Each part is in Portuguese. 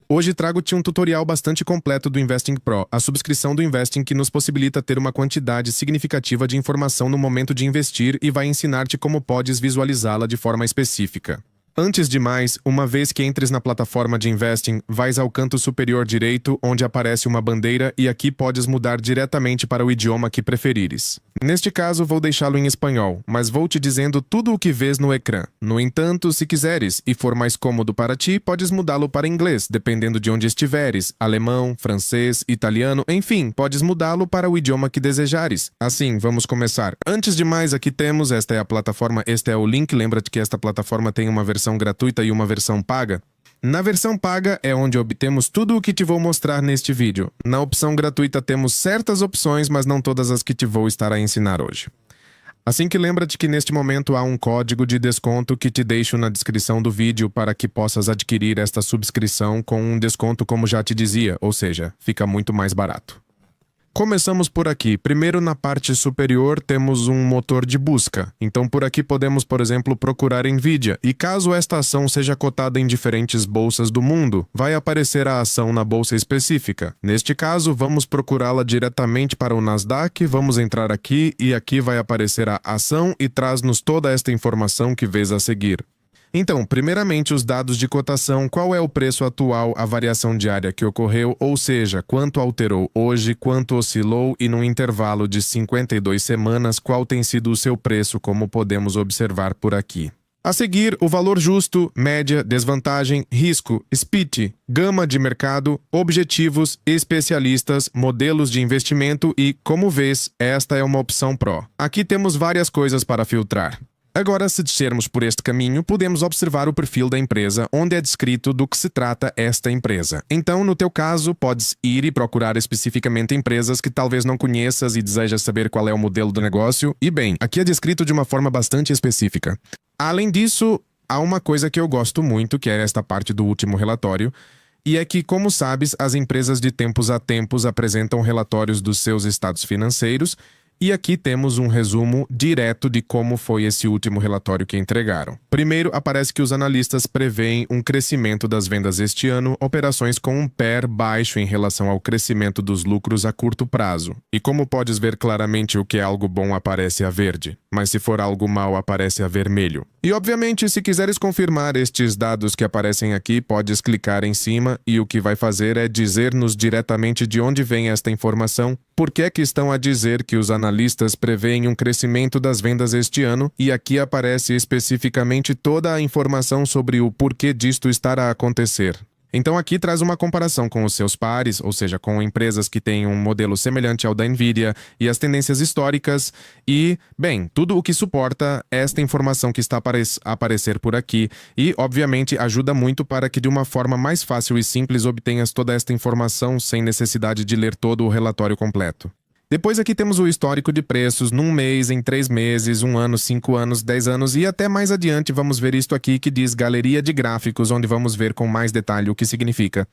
Hoje trago-te um tutorial bastante completo do Investing Pro, a subscrição do Investing que nos possibilita ter uma quantidade significativa de informação no momento de investir e vai ensinar-te como podes visualizá-la de forma específica. Antes de mais, uma vez que entres na plataforma de Investing, vais ao canto superior direito, onde aparece uma bandeira e aqui podes mudar diretamente para o idioma que preferires. Neste caso, vou deixá-lo em espanhol, mas vou te dizendo tudo o que vês no ecrã. No entanto, se quiseres e for mais cômodo para ti, podes mudá-lo para inglês, dependendo de onde estiveres, alemão, francês, italiano, enfim, podes mudá-lo para o idioma que desejares. Assim, vamos começar. Antes de mais, aqui temos, esta é a plataforma, este é o link, lembra-te que esta plataforma tem uma versão gratuita e uma versão paga. Na versão paga é onde obtemos tudo o que te vou mostrar neste vídeo. Na opção gratuita temos certas opções, mas não todas as que te vou estar a ensinar hoje. Assim que lembra-te que neste momento há um código de desconto que te deixo na descrição do vídeo para que possas adquirir esta subscrição com um desconto como já te dizia, ou seja, fica muito mais barato. Começamos por aqui. Primeiro, na parte superior, temos um motor de busca. Então, por aqui podemos, por exemplo, procurar Nvidia. E caso esta ação seja cotada em diferentes bolsas do mundo, vai aparecer a ação na bolsa específica. Neste caso, vamos procurá-la diretamente para o Nasdaq. Vamos entrar aqui e aqui vai aparecer a ação e traz-nos toda esta informação que vês a seguir. Então, primeiramente, os dados de cotação, qual é o preço atual, a variação diária que ocorreu, ou seja, quanto alterou hoje, quanto oscilou e no intervalo de 52 semanas, qual tem sido o seu preço, como podemos observar por aqui. A seguir, o valor justo, média, desvantagem, risco, SPIT, gama de mercado, objetivos, especialistas, modelos de investimento e, como vês, esta é uma opção Pro. Aqui temos várias coisas para filtrar. Agora, se descermos por este caminho, podemos observar o perfil da empresa, onde é descrito do que se trata esta empresa. Então, no teu caso, podes ir e procurar especificamente empresas que talvez não conheças e desejas saber qual é o modelo do negócio. E bem, aqui é descrito de uma forma bastante específica. Além disso, há uma coisa que eu gosto muito, que é esta parte do último relatório, e é que, como sabes, as empresas de tempos a tempos apresentam relatórios dos seus estados financeiros. E aqui temos um resumo direto de como foi esse último relatório que entregaram. Primeiro, aparece que os analistas preveem um crescimento das vendas este ano, operações com um PER baixo em relação ao crescimento dos lucros a curto prazo. E como podes ver claramente, o que é algo bom aparece a verde, mas se for algo mau aparece a vermelho. E obviamente, se quiseres confirmar estes dados que aparecem aqui, podes clicar em cima e o que vai fazer é dizer-nos diretamente de onde vem esta informação, por que é que estão a dizer que os analistas preveem um crescimento das vendas este ano, e aqui aparece especificamente toda a informação sobre o porquê disto estar a acontecer. Então aqui traz uma comparação com os seus pares, ou seja, com empresas que têm um modelo semelhante ao da Nvidia e as tendências históricas e, bem, tudo o que suporta esta informação que está a aparecer por aqui e, obviamente, ajuda muito para que de uma forma mais fácil e simples obtenhas toda esta informação sem necessidade de ler todo o relatório completo. Depois aqui temos o histórico de preços num mês, em 3 meses, 1 ano, 5 anos, 10 anos e até mais adiante vamos ver isto aqui que diz galeria de gráficos, onde vamos ver com mais detalhe o que significa.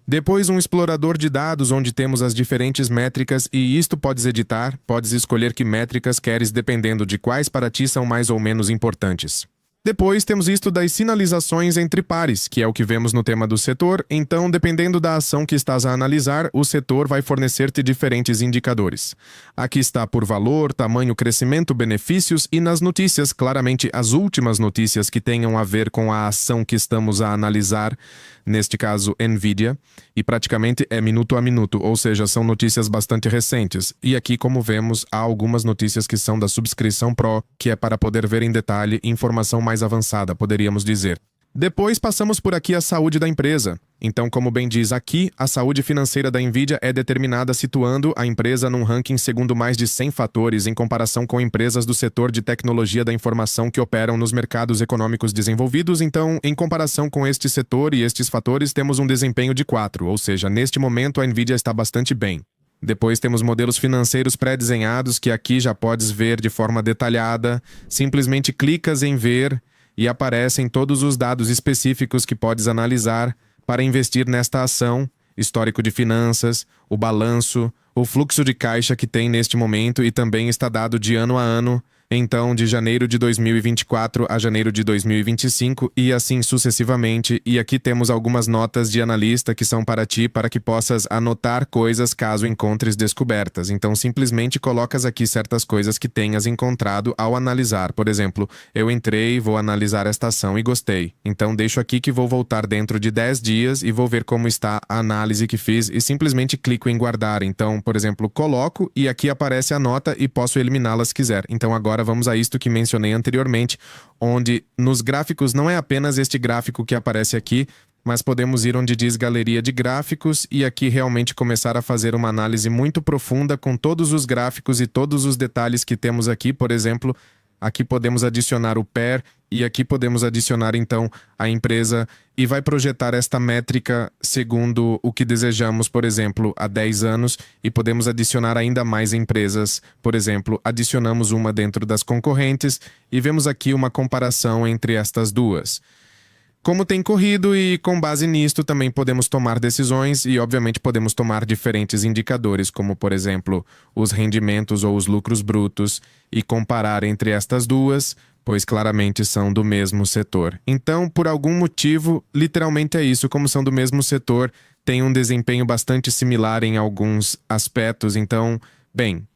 Depois um explorador de dados onde temos as diferentes métricas e isto podes editar, podes escolher que métricas queres dependendo de quais para ti são mais ou menos importantes. Depois temos isto das sinalizações entre pares, que é o que vemos no tema do setor, então dependendo da ação que estás a analisar, o setor vai fornecer-te diferentes indicadores. Aqui está por valor, tamanho, crescimento, benefícios e nas notícias, claramente as últimas notícias que tenham a ver com a ação que estamos a analisar, neste caso Nvidia, e praticamente é minuto a minuto, ou seja, são notícias bastante recentes. E aqui, como vemos, há algumas notícias que são da subscrição Pro, que é para poder ver em detalhe informação mais avançada, poderíamos dizer. Depois passamos por aqui a saúde da empresa. Então, como bem diz aqui, a saúde financeira da Nvidia é determinada situando a empresa num ranking segundo mais de 100 fatores em comparação com empresas do setor de tecnologia da informação que operam nos mercados econômicos desenvolvidos. Então, em comparação com este setor e estes fatores, temos um desempenho de 4, ou seja, neste momento a Nvidia está bastante bem. Depois temos modelos financeiros pré-desenhados que aqui já podes ver de forma detalhada. Simplesmente clicas em ver e aparecem todos os dados específicos que podes analisar para investir nesta ação, histórico de finanças, o balanço, o fluxo de caixa que tem neste momento e também está dado de ano a ano Então, de janeiro de 2024 a janeiro de 2025 e assim sucessivamente. E aqui temos algumas notas de analista que são para ti, para que possas anotar coisas caso encontres descobertas. Então, simplesmente colocas aqui certas coisas que tenhas encontrado ao analisar. Por exemplo, eu entrei, vou analisar esta ação e gostei. Então, deixo aqui que vou voltar dentro de 10 dias e vou ver como está a análise que fiz e simplesmente clico em guardar. Então, por exemplo, coloco e aqui aparece a nota e posso eliminá-la se quiser. Então, agora vamos a isto que mencionei anteriormente, onde nos gráficos não é apenas este gráfico que aparece aqui, mas podemos ir onde diz galeria de gráficos e aqui realmente começar a fazer uma análise muito profunda com todos os gráficos e todos os detalhes que temos aqui. Por exemplo, aqui podemos adicionar o pair e aqui podemos adicionar então a empresa e vai projetar esta métrica segundo o que desejamos, por exemplo, há 10 anos e podemos adicionar ainda mais empresas. Por exemplo, adicionamos uma dentro das concorrentes e vemos aqui uma comparação entre estas duas. Como tem corrido e com base nisto também podemos tomar decisões e obviamente podemos tomar diferentes indicadores, como por exemplo os rendimentos ou os lucros brutos e comparar entre estas duas, pois claramente são do mesmo setor. Então, por algum motivo, literalmente é isso, como são do mesmo setor, tem um desempenho bastante similar em alguns aspectos. Então, bem,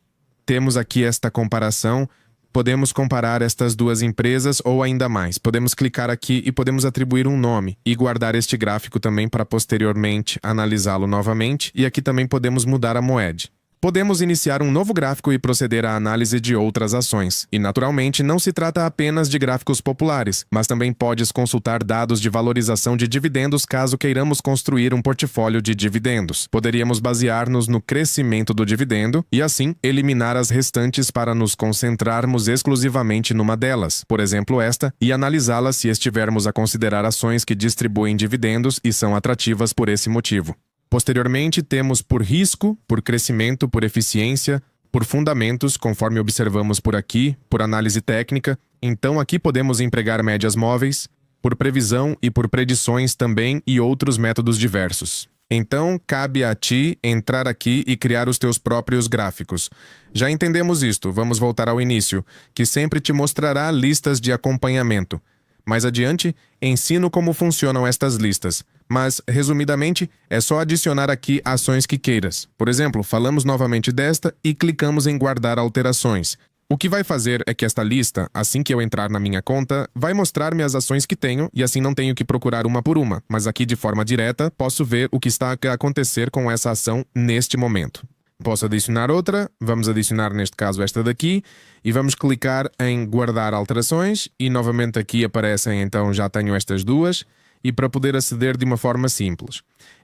temos aqui esta comparação. Podemos comparar estas duas empresas ou ainda mais. Podemos clicar aqui e podemos atribuir um nome e guardar este gráfico também para posteriormente analisá-lo novamente. E aqui também podemos mudar a moeda. Podemos iniciar um novo gráfico e proceder à análise de outras ações. E, naturalmente, não se trata apenas de gráficos populares, mas também podes consultar dados de valorização de dividendos caso queiramos construir um portfólio de dividendos. Poderíamos basear-nos no crescimento do dividendo e, assim, eliminar as restantes para nos concentrarmos exclusivamente numa delas, por exemplo esta, e analisá-la se estivermos a considerar ações que distribuem dividendos e são atrativas por esse motivo. Posteriormente, temos por risco, por crescimento, por eficiência, por fundamentos, conforme observamos por aqui, por análise técnica. Então, aqui podemos empregar médias móveis, por previsão e por predições também e outros métodos diversos. Então, cabe a ti entrar aqui e criar os teus próprios gráficos. Já entendemos isto, vamos voltar ao início, que sempre te mostrará listas de acompanhamento. Mais adiante, ensino como funcionam estas listas. Mas, resumidamente, é só adicionar aqui ações que queiras. Por exemplo, falamos novamente desta e clicamos em guardar alterações. O que vai fazer é que esta lista, assim que eu entrar na minha conta, vai mostrar-me as ações que tenho e assim não tenho que procurar uma por uma, mas aqui de forma direta posso ver o que está a acontecer com essa ação neste momento. Posso adicionar outra, vamos adicionar neste caso esta daqui e vamos clicar em guardar alterações e novamente aqui aparecem, então já tenho estas duas e para poder aceder de uma forma simples.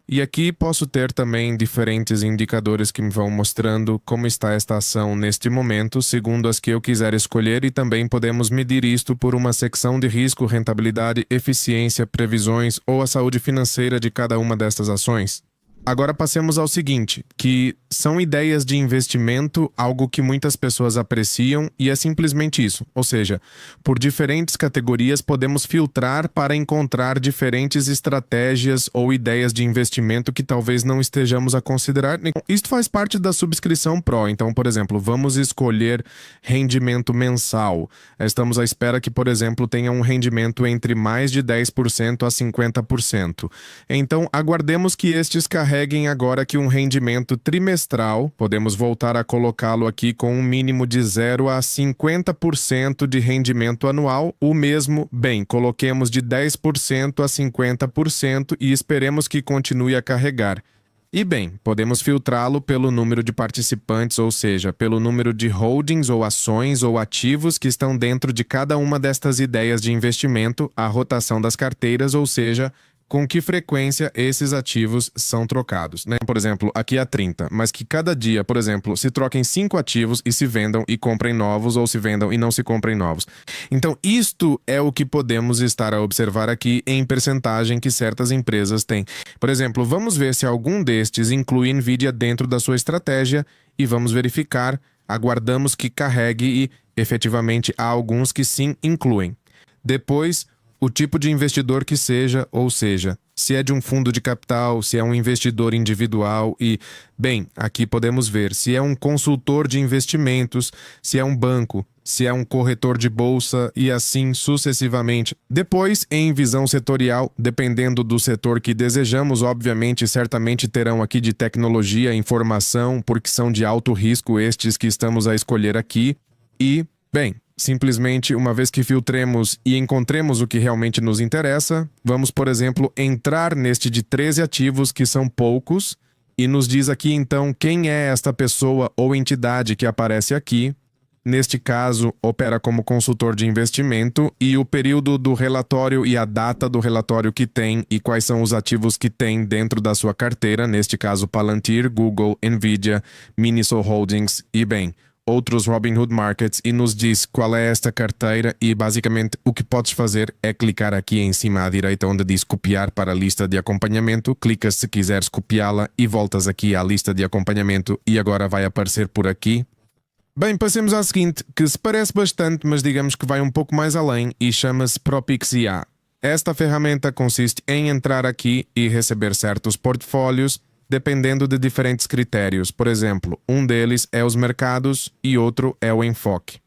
E aqui posso ter também diferentes indicadores que me vão mostrando como está esta ação neste momento, segundo as que eu quiser escolher e também podemos medir isto por uma secção de risco, rentabilidade, eficiência, previsões ou a saúde financeira de cada uma destas ações. Agora passemos ao seguinte, que são ideias de investimento, algo que muitas pessoas apreciam e é simplesmente isso. Ou seja, por diferentes categorias podemos filtrar para encontrar diferentes estratégias ou ideias de investimento que talvez não estejamos a considerar. Isto faz parte da subscrição Pro. Então, por exemplo, vamos escolher rendimento mensal. Estamos à espera que, por exemplo, tenha um rendimento entre mais de 10% a 50%. Então, aguardemos que estes carreguem agora aqui um rendimento trimestral, podemos voltar a colocá-lo aqui com um mínimo de 0 a 50% de rendimento anual, o mesmo, bem, coloquemos de 10% a 50% e esperemos que continue a carregar. E bem, podemos filtrá-lo pelo número de participantes, ou seja, pelo número de holdings ou ações ou ativos que estão dentro de cada uma destas ideias de investimento, a rotação das carteiras, ou seja, com que frequência esses ativos são trocados, né? Por exemplo, aqui há 30, mas que cada dia, por exemplo, se troquem 5 ativos e se vendam e comprem novos ou se vendam e não se comprem novos. Então, isto é o que podemos estar a observar aqui em percentagem que certas empresas têm. Por exemplo, vamos ver se algum destes inclui NVIDIA dentro da sua estratégia e vamos verificar, aguardamos que carregue e, efetivamente, há alguns que sim incluem. Depois, o tipo de investidor que seja, ou seja, se é de um fundo de capital, se é um investidor individual e, bem, aqui podemos ver se é um consultor de investimentos, se é um banco. se é um corretor de bolsa e assim sucessivamente. Depois, em visão setorial, dependendo do setor que desejamos, obviamente, certamente terão aqui de tecnologia, informação, porque são de alto risco estes que estamos a escolher aqui. E, bem, simplesmente, uma vez que filtremos e encontremos o que realmente nos interessa, vamos, por exemplo, entrar neste de 13 ativos, que são poucos, e nos diz aqui, então, quem é esta pessoa ou entidade que aparece aqui. Neste caso, opera como consultor de investimento e o período do relatório e a data do relatório que tem e quais são os ativos que tem dentro da sua carteira, neste caso Palantir, Google, Nvidia, Miniso Holdings e, bem, outros Robinhood Markets, e nos diz qual é esta carteira e basicamente o que podes fazer é clicar aqui em cima à direita onde diz copiar para a lista de acompanhamento, clicas se quiseres copiá-la e voltas aqui à lista de acompanhamento e agora vai aparecer por aqui. Bem, passemos à seguinte, que se parece bastante, mas digamos que vai um pouco mais além e chama-se PropXIA. Esta ferramenta consiste em entrar aqui e receber certos portfólios, dependendo de diferentes critérios. Por exemplo, um deles é os mercados e outro é o enfoque.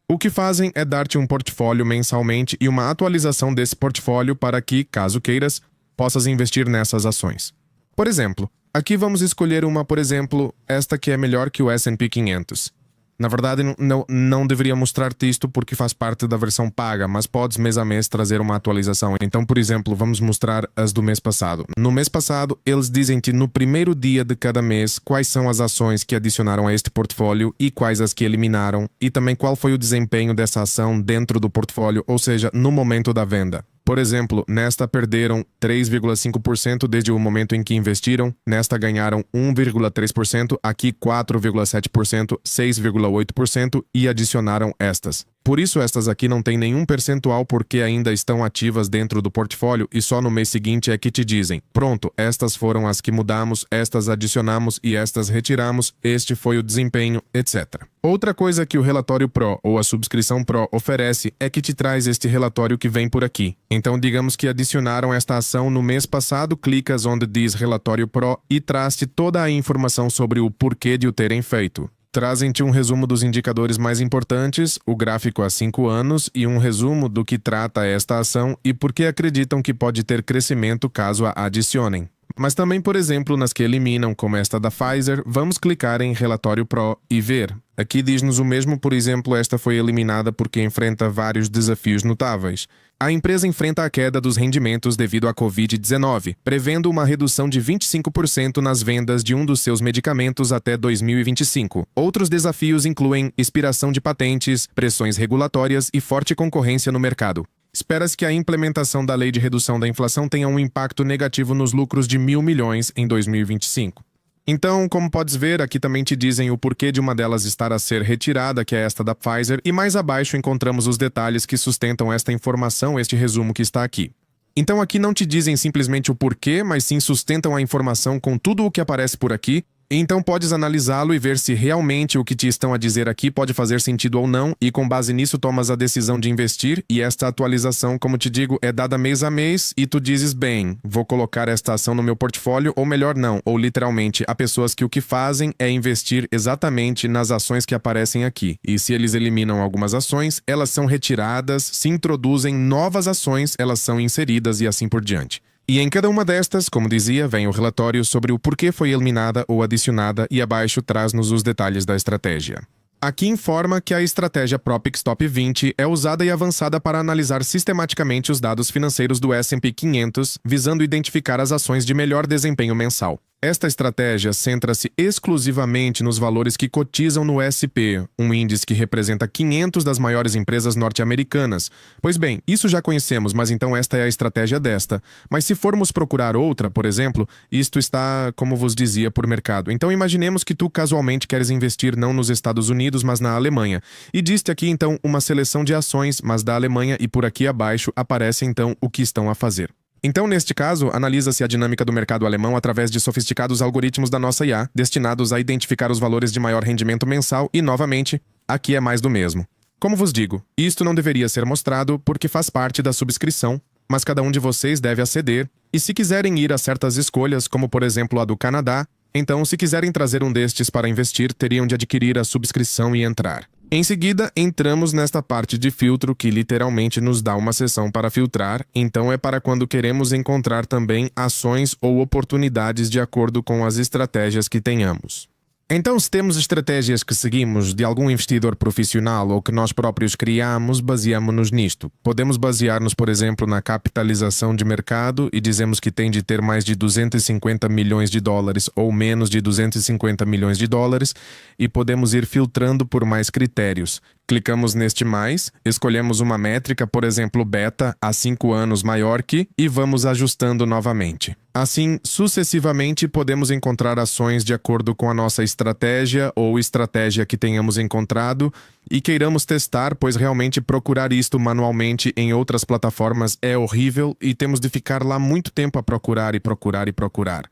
O que fazem é dar-te um portfólio mensalmente e uma atualização desse portfólio para que, caso queiras, possas investir nessas ações. Por exemplo, aqui vamos escolher uma, por exemplo, esta que é melhor que o S&P 500. Na verdade, não deveria mostrar-te isto porque faz parte da versão paga, mas podes mês a mês trazer uma atualização. Então, por exemplo, vamos mostrar as do mês passado. No mês passado, eles dizem-te no primeiro dia de cada mês quais são as ações que adicionaram a este portfólio e quais as que eliminaram, e também qual foi o desempenho dessa ação dentro do portfólio, ou seja, no momento da venda. Por exemplo, nesta perderam 3,5% desde o momento em que investiram, nesta ganharam 1,3%, aqui 4,7%, 6,8% e adicionaram estas. Por isso estas aqui não têm nenhum percentual porque ainda estão ativas dentro do portfólio e só no mês seguinte é que te dizem: pronto, estas foram as que mudamos, estas adicionamos e estas retiramos, este foi o desempenho, etc. Outra coisa que o relatório Pro ou a subscrição Pro oferece é que te traz este relatório que vem por aqui. Então digamos que adicionaram esta ação no mês passado, clicas onde diz relatório Pro e traz-te toda a informação sobre o porquê de o terem feito. Trazem-te um resumo dos indicadores mais importantes, o gráfico há 5 anos e um resumo do que trata esta ação e por que acreditam que pode ter crescimento caso a adicionem. Mas também, por exemplo, nas que eliminam, como esta da Pfizer, vamos clicar em Relatório Pro e ver. Aqui diz-nos o mesmo, por exemplo, esta foi eliminada porque enfrenta vários desafios notáveis. A empresa enfrenta a queda dos rendimentos devido à Covid-19, prevendo uma redução de 25% nas vendas de um dos seus medicamentos até 2025. Outros desafios incluem expiração de patentes, pressões regulatórias e forte concorrência no mercado. Espera-se que a implementação da Lei de Redução da Inflação tenha um impacto negativo nos lucros de 1.000 milhões em 2025. Então, como podes ver, aqui também te dizem o porquê de uma delas estar a ser retirada, que é esta da Pfizer, e mais abaixo encontramos os detalhes que sustentam esta informação, este resumo que está aqui. Então aqui não te dizem simplesmente o porquê, mas sim sustentam a informação com tudo o que aparece por aqui. Então podes analisá-lo e ver se realmente o que te estão a dizer aqui pode fazer sentido ou não, e com base nisso tomas a decisão de investir, e esta atualização, como te digo, é dada mês a mês, e tu dizes, bem, vou colocar esta ação no meu portfólio, ou melhor não, ou literalmente, há pessoas que o que fazem é investir exatamente nas ações que aparecem aqui, e se eles eliminam algumas ações, elas são retiradas, se introduzem novas ações, elas são inseridas e assim por diante. E em cada uma destas, como dizia, vem o relatório sobre o porquê foi eliminada ou adicionada e abaixo traz-nos os detalhes da estratégia. Aqui informa que a estratégia Propix Top 20 é usada e avançada para analisar sistematicamente os dados financeiros do S&P 500, visando identificar as ações de melhor desempenho mensal. Esta estratégia centra-se exclusivamente nos valores que cotizam no SP, um índice que representa 500 das maiores empresas norte-americanas. Pois bem, isso já conhecemos, mas então esta é a estratégia desta. Mas se formos procurar outra, por exemplo, isto está, como vos dizia, por mercado. Então imaginemos que tu casualmente queres investir não nos Estados Unidos, mas na Alemanha. E diz-te aqui então uma seleção de ações, mas da Alemanha, e por aqui abaixo aparece então o que estão a fazer. Então, neste caso, analisa-se a dinâmica do mercado alemão através de sofisticados algoritmos da nossa IA, destinados a identificar os valores de maior rendimento mensal e, novamente, aqui é mais do mesmo. Como vos digo, isto não deveria ser mostrado porque faz parte da subscrição, mas cada um de vocês deve aceder, e se quiserem ir a certas escolhas, como por exemplo a do Canadá, então se quiserem trazer um destes para investir, teriam de adquirir a subscrição e entrar. Em seguida, entramos nesta parte de filtro que literalmente nos dá uma seção para filtrar, então é para quando queremos encontrar também ações ou oportunidades de acordo com as estratégias que tenhamos. Então, se temos estratégias que seguimos de algum investidor profissional ou que nós próprios criamos, baseamos-nos nisto. Podemos basear-nos, por exemplo, na capitalização de mercado e dizemos que tem de ter mais de 250 milhões de dólares ou menos de 250 milhões de dólares e podemos ir filtrando por mais critérios. Clicamos neste mais, escolhemos uma métrica, por exemplo, beta, há 5 anos maior que, e vamos ajustando novamente. Assim, sucessivamente, podemos encontrar ações de acordo com a nossa estratégia ou estratégia que tenhamos encontrado e queiramos testar, pois realmente procurar isto manualmente em outras plataformas é horrível e temos de ficar lá muito tempo a procurar e procurar e procurar.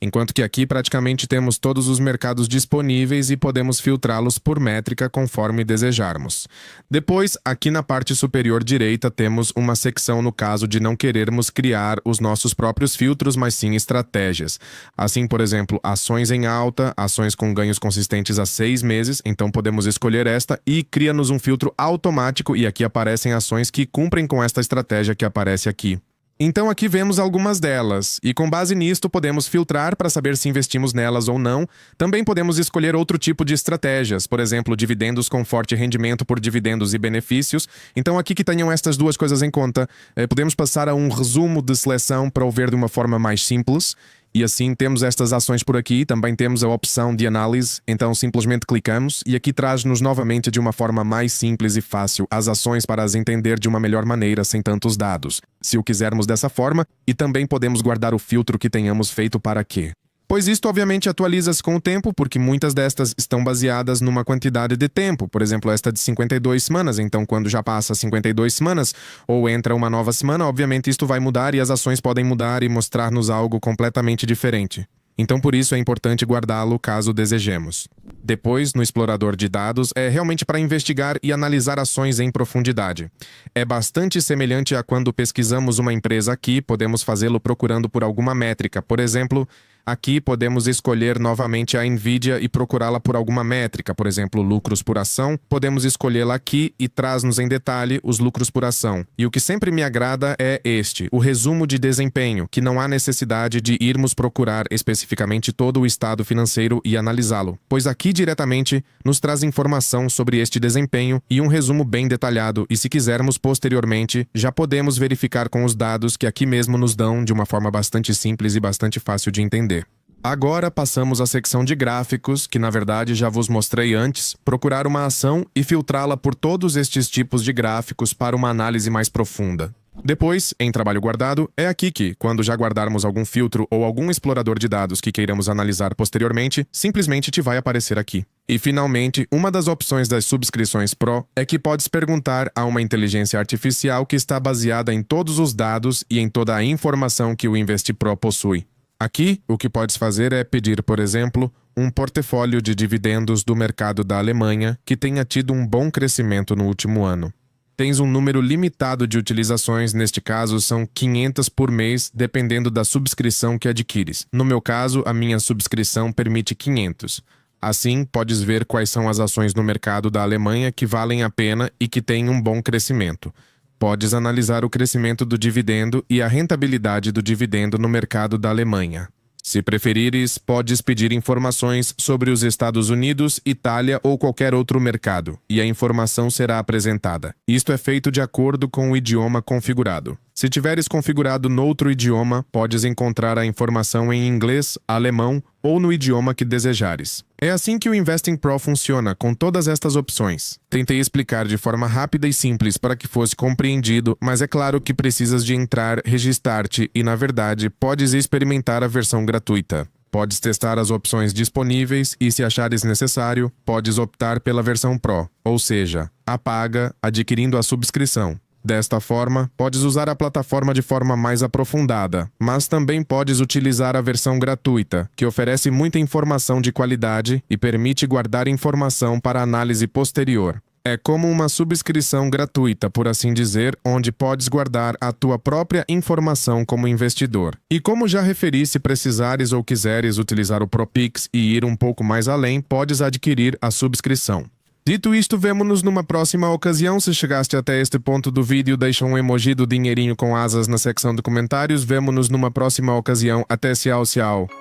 Enquanto que aqui praticamente temos todos os mercados disponíveis e podemos filtrá-los por métrica conforme desejarmos. Depois, aqui na parte superior direita, temos uma secção no caso de não querermos criar os nossos próprios filtros, mas sim estratégias. Assim, por exemplo, ações em alta, ações com ganhos consistentes há 6 meses, então podemos escolher esta e cria-nos um filtro automático e aqui aparecem ações que cumprem com esta estratégia que aparece aqui. Então aqui vemos algumas delas, e com base nisto podemos filtrar para saber se investimos nelas ou não. Também podemos escolher outro tipo de estratégias, por exemplo, dividendos com forte rendimento por dividendos e benefícios. Então aqui que tenham estas duas coisas em conta, podemos passar a um resumo de seleção para o ver de uma forma mais simples. E assim temos estas ações por aqui, também temos a opção de análise, então simplesmente clicamos e aqui traz-nos novamente de uma forma mais simples e fácil as ações para as entender de uma melhor maneira sem tantos dados, se o quisermos dessa forma, e também podemos guardar o filtro que tenhamos feito para quê. Pois isto obviamente atualiza-se com o tempo, porque muitas destas estão baseadas numa quantidade de tempo. Por exemplo, esta de 52 semanas, então quando já passa 52 semanas ou entra uma nova semana, obviamente isto vai mudar e as ações podem mudar e mostrar-nos algo completamente diferente. Então por isso é importante guardá-lo caso desejemos. Depois, no explorador de dados, é realmente para investigar e analisar ações em profundidade. É bastante semelhante a quando pesquisamos uma empresa aqui, podemos fazê-lo procurando por alguma métrica. Por exemplo, aqui podemos escolher novamente a Nvidia e procurá-la por alguma métrica, por exemplo, lucros por ação. Podemos escolhê-la aqui e traz-nos em detalhe os lucros por ação. E o que sempre me agrada é este, o resumo de desempenho, que não há necessidade de irmos procurar especificamente todo o estado financeiro e analisá-lo, pois aqui diretamente nos traz informação sobre este desempenho e um resumo bem detalhado, e se quisermos posteriormente, já podemos verificar com os dados que aqui mesmo nos dão de uma forma bastante simples e bastante fácil de entender. Agora passamos à secção de gráficos, que na verdade já vos mostrei antes, procurar uma ação e filtrá-la por todos estes tipos de gráficos para uma análise mais profunda. Depois, em trabalho guardado, é aqui que, quando já guardarmos algum filtro ou algum explorador de dados que queiramos analisar posteriormente, simplesmente te vai aparecer aqui. E finalmente, uma das opções das subscrições Pro é que podes perguntar a uma inteligência artificial que está baseada em todos os dados e em toda a informação que o Invest Pro possui. Aqui, o que podes fazer é pedir, por exemplo, um portfólio de dividendos do mercado da Alemanha que tenha tido um bom crescimento no último ano. Tens um número limitado de utilizações, neste caso são 500 por mês, dependendo da subscrição que adquires. No meu caso, a minha subscrição permite 500. Assim, podes ver quais são as ações no mercado da Alemanha que valem a pena e que têm um bom crescimento. Podes analisar o crescimento do dividendo e a rentabilidade do dividendo no mercado da Alemanha. Se preferires, podes pedir informações sobre os Estados Unidos, Itália ou qualquer outro mercado, e a informação será apresentada. Isto é feito de acordo com o idioma configurado. Se tiveres configurado noutro idioma, podes encontrar a informação em inglês, alemão ou no idioma que desejares. É assim que o Investing Pro funciona, com todas estas opções. Tentei explicar de forma rápida e simples para que fosse compreendido, mas é claro que precisas de entrar, registrar-te e, na verdade, podes experimentar a versão gratuita. Podes testar as opções disponíveis e, se achares necessário, podes optar pela versão Pro, ou seja, a paga, adquirindo a subscrição. Desta forma, podes usar a plataforma de forma mais aprofundada, mas também podes utilizar a versão gratuita, que oferece muita informação de qualidade e permite guardar informação para análise posterior. É como uma subscrição gratuita, por assim dizer, onde podes guardar a tua própria informação como investidor. E como já referi, se precisares ou quiseres utilizar o ProPix e ir um pouco mais além, podes adquirir a subscrição. Dito isto, vemo-nos numa próxima ocasião. Se chegaste até este ponto do vídeo, deixa um emoji do dinheirinho com asas na secção de comentários. Vemo-nos numa próxima ocasião. Até, tchau, tchau.